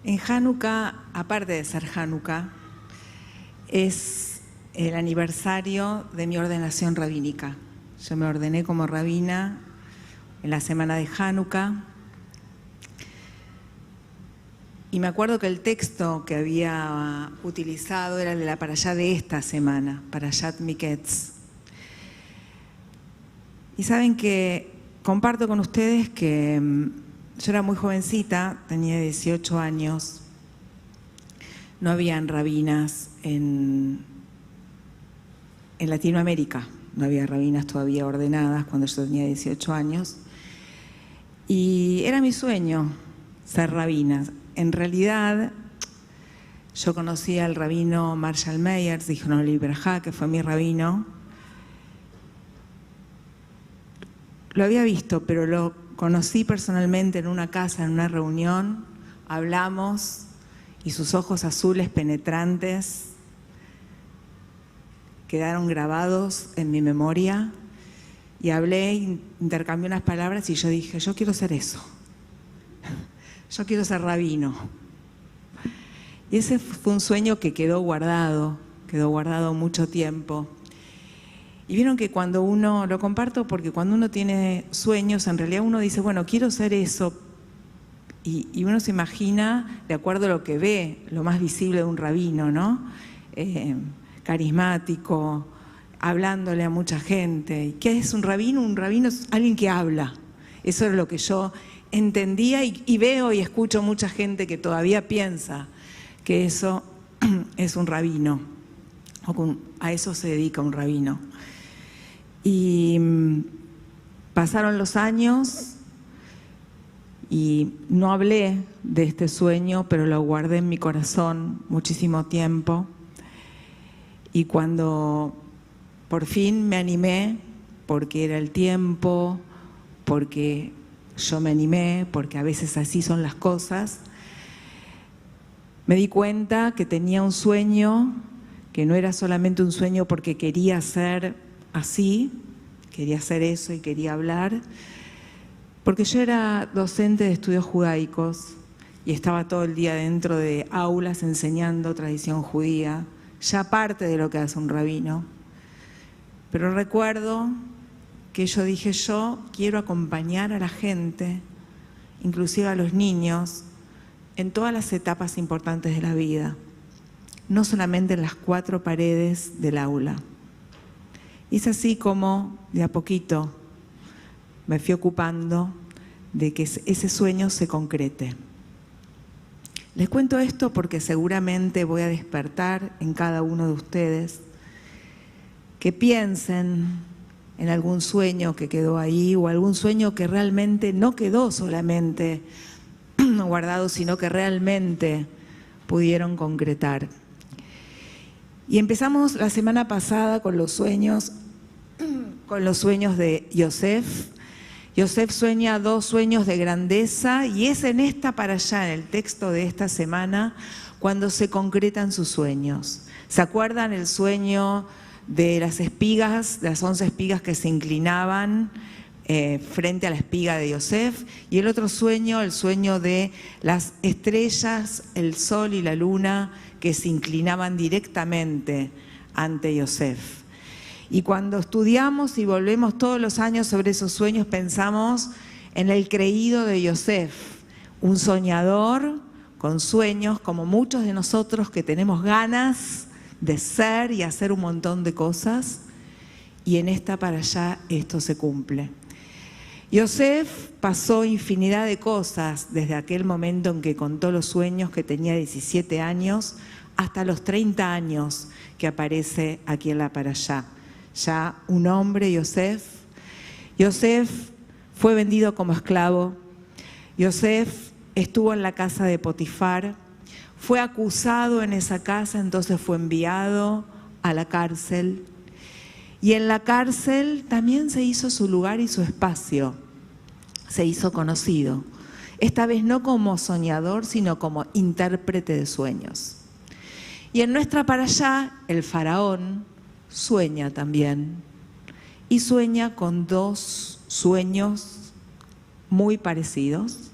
En Hanukkah, aparte de ser Hanukkah, es el aniversario de mi ordenación rabínica. Yo me ordené como rabina en la semana de Hanukkah. Y me acuerdo que el texto que había utilizado era el de la parashá de esta semana, Parashat Miketz. Y saben que comparto con ustedes que yo era muy jovencita, tenía 18 años, no habían rabinas en Latinoamérica, no había rabinas todavía ordenadas cuando yo tenía 18 años. Y era mi sueño ser rabina. En realidad, yo conocí al rabino Marshall Meyers, Zichrono Libraja, que fue mi rabino. Lo había visto, pero lo conocí personalmente en una casa, en una reunión. Hablamos y sus ojos azules penetrantes quedaron grabados en mi memoria. Y hablé, intercambié unas palabras y yo dije, yo quiero ser eso. Yo quiero ser rabino. Y ese fue un sueño que quedó guardado mucho tiempo. Y vieron que cuando uno, lo comparto porque cuando uno tiene sueños, en realidad uno dice, bueno, quiero ser eso. Y uno se imagina, de acuerdo a lo que ve, lo más visible de un rabino, ¿no? Carismático, hablándole a mucha gente. ¿Qué es un rabino? Un rabino es alguien que habla. Eso es lo que yo entendía y veo y escucho mucha gente que todavía piensa que eso es un rabino, o a eso se dedica un rabino. Y pasaron los años y no hablé de este sueño, pero lo guardé en mi corazón muchísimo tiempo. Y cuando por fin me animé, porque era el tiempo, porque yo me animé, porque a veces así son las cosas, me di cuenta que tenía un sueño, que no era solamente un sueño porque quería ser así, quería hacer eso y quería hablar, porque yo era docente de estudios judaicos y estaba todo el día dentro de aulas enseñando tradición judía, ya parte de lo que hace un rabino. Pero recuerdo que yo dije, yo quiero acompañar a la gente, inclusive a los niños, en todas las etapas importantes de la vida, no solamente en las 4 paredes del aula. Y es así como, de a poquito, me fui ocupando de que ese sueño se concrete. Les cuento esto porque seguramente voy a despertar en cada uno de ustedes que piensen en algún sueño que quedó ahí o algún sueño que realmente no quedó solamente guardado, sino que realmente pudieron concretar. Y empezamos la semana pasada con los sueños de Yosef. Yosef sueña 2 sueños de grandeza y es en esta parashá, en el texto de esta semana, cuando se concretan sus sueños. ¿Se acuerdan el sueño de las espigas, de las 11 espigas que se inclinaban frente a la espiga de Yosef? Y el otro sueño, el sueño de las estrellas, el sol y la luna que se inclinaban directamente ante Yosef. Y cuando estudiamos y volvemos todos los años sobre esos sueños, pensamos en el creído de Yosef, un soñador con sueños como muchos de nosotros que tenemos ganas de ser y hacer un montón de cosas, y en esta parashá esto se cumple. Yosef pasó infinidad de cosas desde aquel momento en que contó los sueños, que tenía 17 años, hasta los 30 años que aparece aquí en la parashá. Ya un hombre, Yosef. Yosef fue vendido como esclavo. Yosef estuvo en la casa de Potifar. Fue acusado en esa casa, entonces fue enviado a la cárcel. Y en la cárcel también se hizo su lugar y su espacio. Se hizo conocido. Esta vez no como soñador, sino como intérprete de sueños. Y en nuestra parashá, el faraón sueña también. Y sueña con 2 sueños muy parecidos.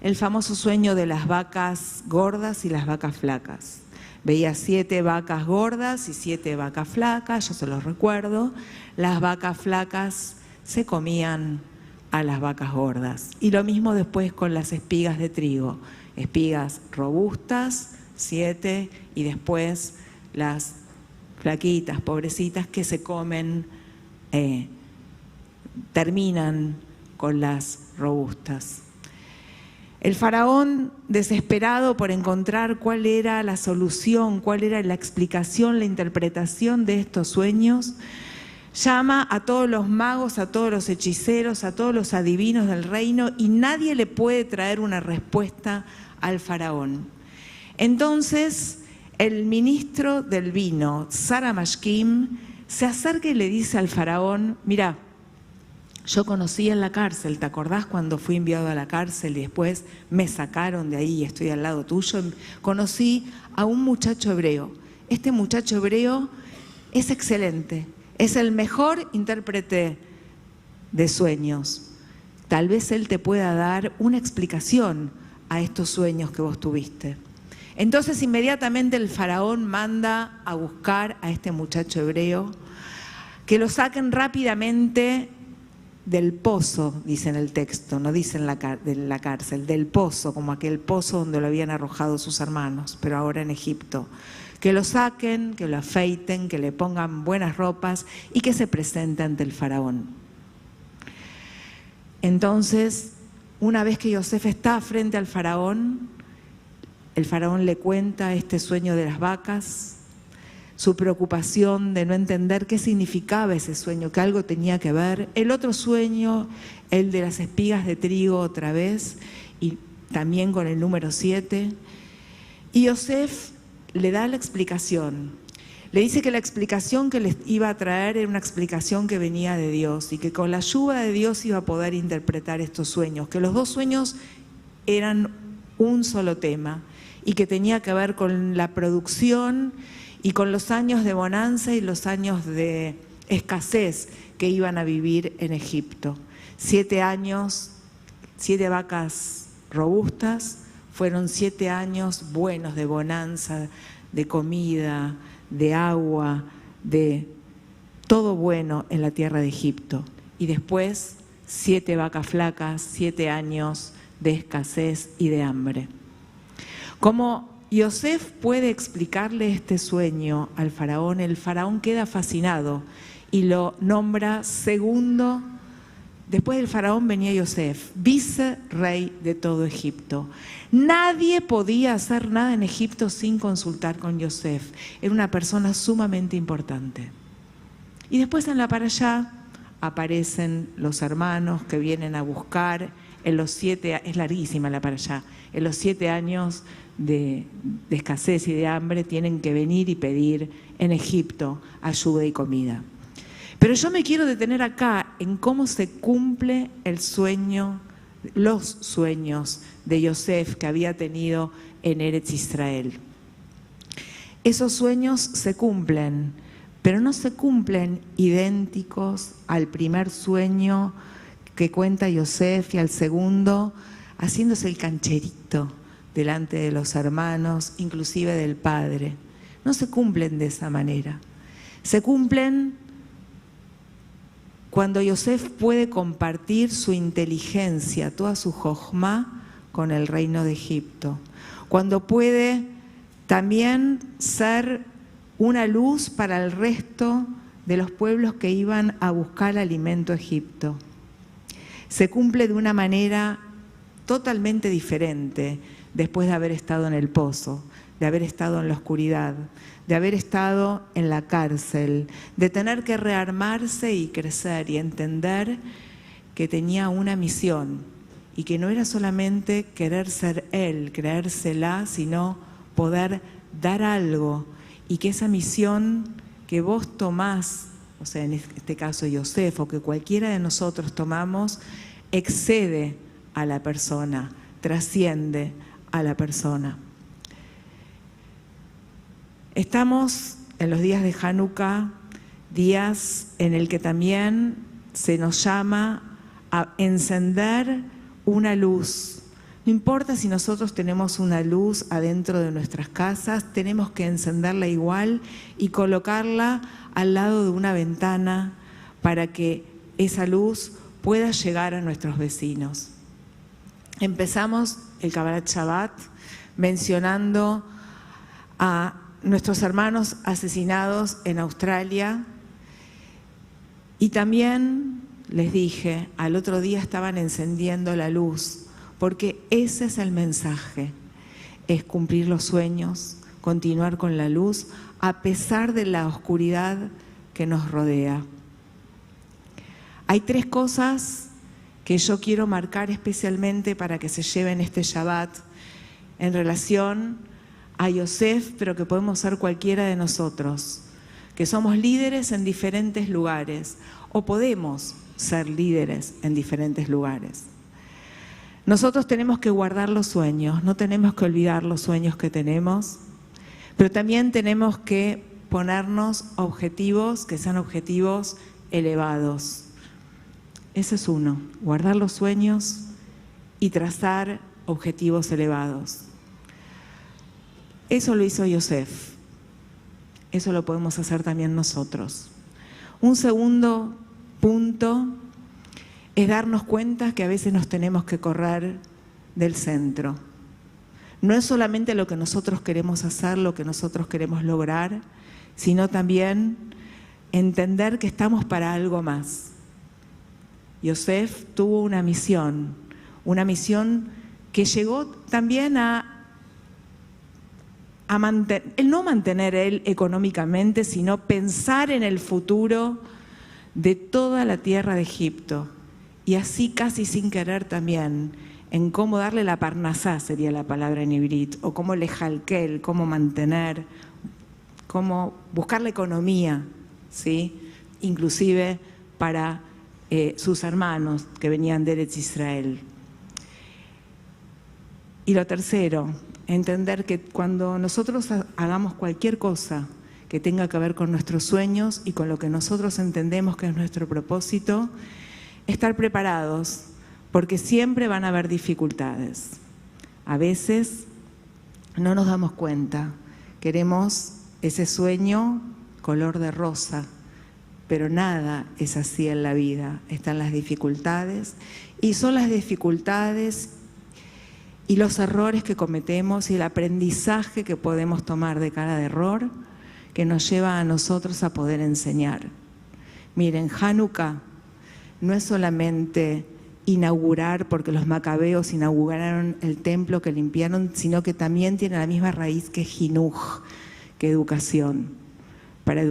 el famoso sueño de las vacas gordas y las vacas flacas. Veía 7 vacas gordas y 7 vacas flacas, yo se los recuerdo. Las vacas flacas se comían a las vacas gordas. Y lo mismo después con las espigas de trigo. Espigas robustas, 7, y después las flaquitas, pobrecitas, que se comen, terminan con las robustas. El faraón, desesperado por encontrar cuál era la solución, cuál era la explicación, la interpretación de estos sueños, llama a todos los magos, a todos los hechiceros, a todos los adivinos del reino, y nadie le puede traer una respuesta al faraón. Entonces, el ministro del vino, Saramashkim, se acerca y le dice al faraón: mira, yo conocí en la cárcel, ¿te acordás cuando fui enviado a la cárcel y después me sacaron de ahí y estoy al lado tuyo? Conocí a un muchacho hebreo. Este muchacho hebreo es excelente, es el mejor intérprete de sueños. Tal vez él te pueda dar una explicación a estos sueños que vos tuviste. Entonces inmediatamente el faraón manda a buscar a este muchacho hebreo, que lo saquen rápidamente del pozo, dice en el texto, no dice en la cárcel, del pozo, como aquel pozo donde lo habían arrojado sus hermanos, pero ahora en Egipto. Que lo saquen, que lo afeiten, que le pongan buenas ropas y que se presente ante el faraón. Entonces, una vez que Yosef está frente al faraón, el faraón le cuenta este sueño de las vacas, su preocupación de no entender qué significaba ese sueño, que algo tenía que ver. El otro sueño, el de las espigas de trigo otra vez, y también con el número 7. Y Yosef le da la explicación. Le dice que la explicación que les iba a traer era una explicación que venía de Dios y que con la ayuda de Dios iba a poder interpretar estos sueños, que los 2 sueños eran un solo tema y que tenía que ver con la producción y con los años de bonanza y los años de escasez que iban a vivir en Egipto. 7 años, 7 vacas robustas, fueron 7 años buenos de bonanza, de comida, de agua, de todo bueno en la tierra de Egipto. Y después 7 vacas flacas, 7 años de escasez y de hambre. Como Yosef puede explicarle este sueño al faraón, el faraón queda fascinado y lo nombra segundo. Después del faraón venía Yosef, vicerrey de todo Egipto. Nadie podía hacer nada en Egipto sin consultar con Yosef. Era una persona sumamente importante. Y después en la parashá aparecen los hermanos que vienen a buscar en los 7, es larguísima la parashá, en los 7 años de escasez y de hambre tienen que venir y pedir en Egipto ayuda y comida. Pero yo me quiero detener acá en cómo se cumple el sueño, los sueños de Yosef que había tenido en Eretz Israel. Esos sueños se cumplen, pero no se cumplen idénticos al primer sueño que cuenta Yosef y al segundo, haciéndose el cancherito delante de los hermanos, inclusive del padre. No se cumplen de esa manera. Se cumplen cuando Yosef puede compartir su inteligencia, toda su jojma, con el reino de Egipto. Cuando puede también ser una luz para el resto de los pueblos que iban a buscar alimento a Egipto. Se cumple de una manera totalmente diferente después de haber estado en el pozo, de haber estado en la oscuridad, de haber estado en la cárcel, de tener que rearmarse y crecer y entender que tenía una misión y que no era solamente querer ser él, creérsela, sino poder dar algo y que esa misión que vos tomás, o sea, en este caso Yosef, o que cualquiera de nosotros tomamos, excede a la persona, trasciende a la persona. Estamos en los días de Hanukkah, días en el que también se nos llama a encender una luz No importa si nosotros tenemos una luz adentro de nuestras casas, tenemos que encenderla igual y colocarla al lado de una ventana para que esa luz pueda llegar a nuestros vecinos. Empezamos el Kabbalat Shabbat mencionando a nuestros hermanos asesinados en Australia y también les dije, al otro día estaban encendiendo la luz, porque ese es el mensaje, es cumplir los sueños, continuar con la luz a pesar de la oscuridad que nos rodea. Hay 3 cosas que yo quiero marcar especialmente para que se lleven este Shabbat en relación a Yosef, pero que podemos ser cualquiera de nosotros, que somos líderes en diferentes lugares o podemos ser líderes en diferentes lugares. Nosotros tenemos que guardar los sueños, no tenemos que olvidar los sueños que tenemos, pero también tenemos que ponernos objetivos que sean objetivos elevados. Ese es uno, guardar los sueños y trazar objetivos elevados. Eso lo hizo Yosef, eso lo podemos hacer también nosotros. Un segundo punto es darnos cuenta que a veces nos tenemos que correr del centro. No es solamente lo que nosotros queremos hacer, lo que nosotros queremos lograr, sino también entender que estamos para algo más. Yosef tuvo una misión que llegó también a no mantener él económicamente, sino pensar en el futuro de toda la tierra de Egipto. Y así casi sin querer también, en cómo darle la parnasá, sería la palabra en ibrit, o cómo lejalkel, cómo mantener, cómo buscar la economía, ¿sí? Inclusive para sus hermanos que venían de Eretz Israel. Y lo tercero, entender que cuando nosotros hagamos cualquier cosa que tenga que ver con nuestros sueños y con lo que nosotros entendemos que es nuestro propósito, estar preparados, porque siempre van a haber dificultades. A veces no nos damos cuenta, queremos ese sueño color de rosa, pero nada es así en la vida, están las dificultades y son las dificultades y los errores que cometemos y el aprendizaje que podemos tomar de cada error que nos lleva a nosotros a poder enseñar. Miren, Hanukkah no es solamente inaugurar, porque los macabeos inauguraron el templo que limpiaron, sino que también tiene la misma raíz que Jinuj, que educación. Para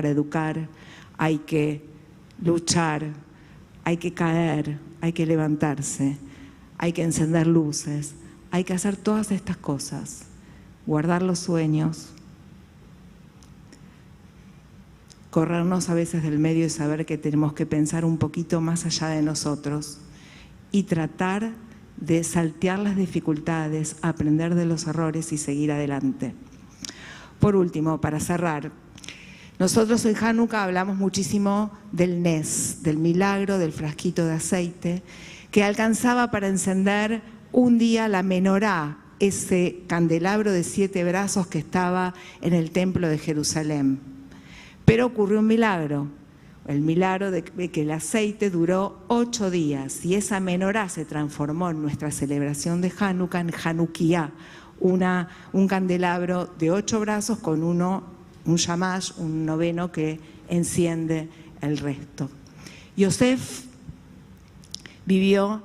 educar, hay que luchar, hay que caer, hay que levantarse, hay que encender luces, hay que hacer todas estas cosas, guardar los sueños, corrernos a veces del medio y saber que tenemos que pensar un poquito más allá de nosotros y tratar de saltear las dificultades, aprender de los errores y seguir adelante. Por último, para cerrar, nosotros en Hanukkah hablamos muchísimo del Nes, del milagro del frasquito de aceite, que alcanzaba para encender un día la menorá, ese candelabro de 7 brazos que estaba en el templo de Jerusalén. Pero ocurrió un milagro, el milagro de que el aceite duró 8 días y esa menorá se transformó en nuestra celebración de Hanukkah, en Hanukkah, un candelabro de 8 brazos con un shamash, un noveno que enciende el resto. Yosef vivió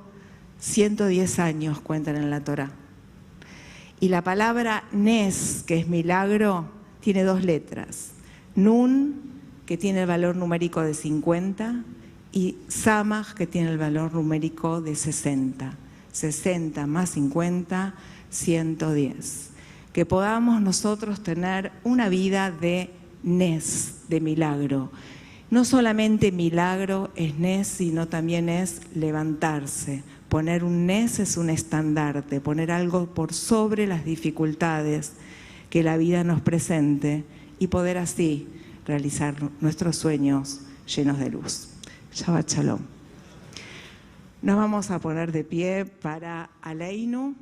110 años, cuentan en la Torá. Y la palabra Nes, que es milagro, tiene 2 letras. Nun, que tiene el valor numérico de 50, y Samach, que tiene el valor numérico de 60. 60 más 50, 110. Que podamos nosotros tener una vida de Nes, de milagro. No solamente milagro es Nes, sino también es levantarse. Poner un Nes es un estandarte, poner algo por sobre las dificultades que la vida nos presente y poder así realizar nuestros sueños llenos de luz. Shabbat Shalom. Nos vamos a poner de pie para Aleinu.